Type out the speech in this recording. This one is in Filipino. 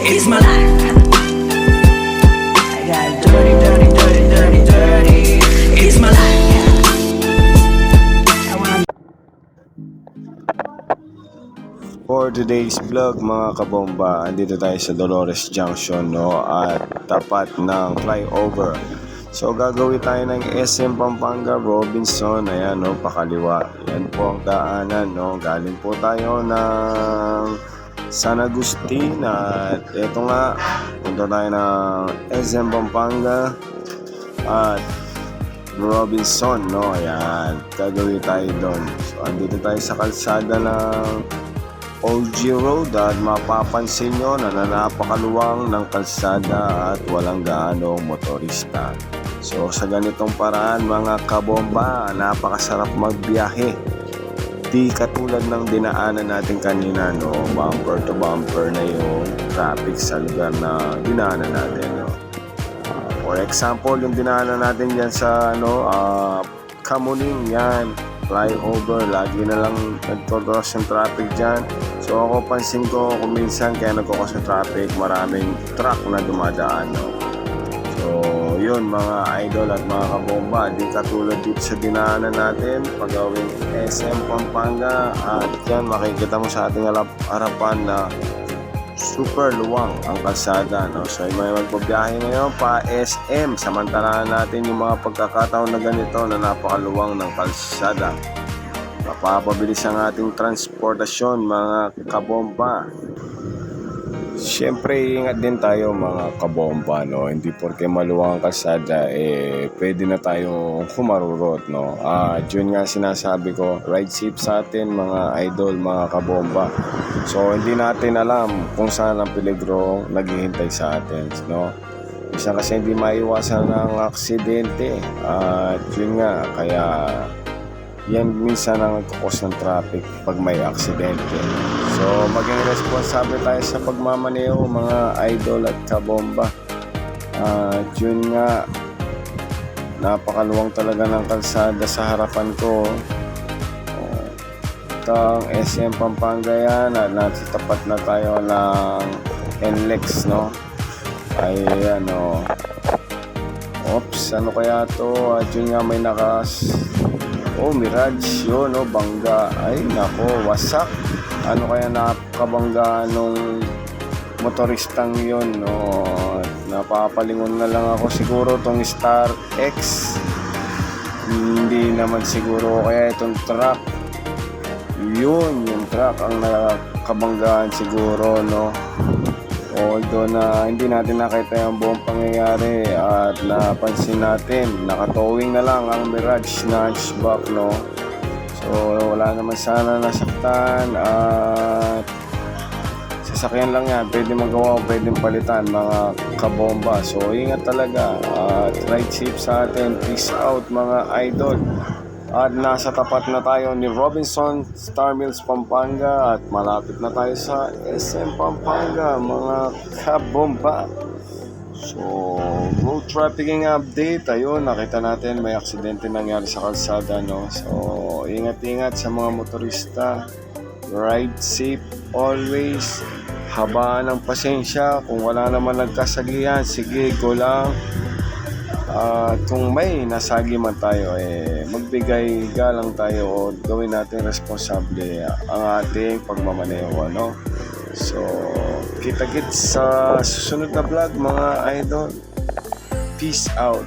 It's my life. I got dirty, dirty, dirty, dirty, dirty. It's my life. I wanna. For today's vlog mga kabomba, andito tayo sa Dolores Junction, no, at tapat ng flyover. So gagawin tayo ng SM Pampanga Robinson. Ayan, no, pakaliwa. Yan po ang daanan, no. Galing po tayo ng San Agustin at eto nga, punta tayo ng SM Pampanga at Robinson, no. Ayan, gagawin tayo doon. So andito tayo sa kalsada ng OG Road at mapapansin nyo na napakaluwang ng kalsada at walang gaanong motorista. So sa ganitong paraan mga kabomba, napakasarap magbiyahe. Di katulad ng dinaanan natin kanina, no, bumper to bumper na yung traffic sa lugar na dinaanan natin, no. For example, yung dinaanan natin dyan sa Kamuning, yan flyover, lagi na lang nagko-cross yung traffic dyan. So ako pansin ko kung minsan kaya nagko-cross yung traffic, maraming truck na dumadaan, no? So yun mga idol at mga kabomba, di katulad dito sa dinaanan natin pagawing SM Pampanga. At yan, makikita mo sa ating harapan na super luwang ang kalsada, no? So may magbabiyahe ngayon pa SM, samantalahan natin yung mga pagkakataon na ganito na napakaluwang ng kalsada. Mapapabilis ang ating transportasyon mga kabomba. Siyempre ingat din tayo mga kabomba, no? Hindi porke maluwang ang kalsada pwede na tayo kumarurot, no? Yun nga sinasabi ko, ride safe sa atin mga idol, mga kabomba. So hindi natin alam kung saan ang peligro naghihintay sa atin, no? Isa kasi hindi maiwasan ng aksidente at yun nga, kaya yan minsan ang nagkukos ng traffic pag may aksidente. So maging responsable tayo sa pagmamaneho mga idol at kabomba. Yun nga, napakaluwang talaga ng kalsada sa harapan ko. Itong SM Pampanga yan at nasa tapat na tayo ng NLEX, no. Ayan, no. Oops, ano kaya to? Yun nga, may Mirage yun, no, bangga. Ay nako, wasak. Ano kaya nakabangga nung motoristang yun, no? Napapalingon na lang ako, siguro tong Star X, hindi naman siguro, kaya itong truck, yun yung truck ang nakabanggaan siguro, no. Although na hindi natin nakita yung buong pangyayari at napansin natin nakatowing na lang ang Mirage na hatchback, no. So wala naman sana nasaktan at sasakyan lang yan, pwede magawa, pwede palitan mga kabomba. So ingat talaga at ride safe sa atin. Peace out mga idol. At nasa tapat na tayo ni Robinson Star Mills Pampanga at malapit na tayo sa SM Pampanga mga kabomba. So road trafficking update, ayun, nakita natin may aksidente nangyari sa kalsada, no. So ingat-ingat sa mga motorista, ride safe always, habaan ng pasensya. Kung wala naman nagkasagihan, sige, go lang. Kung may nasagi man tayo, magbigay galang tayo o gawin natin responsable ang ating pagmamaneho, no? So kita-kits sa susunod na vlog mga idol. Peace out.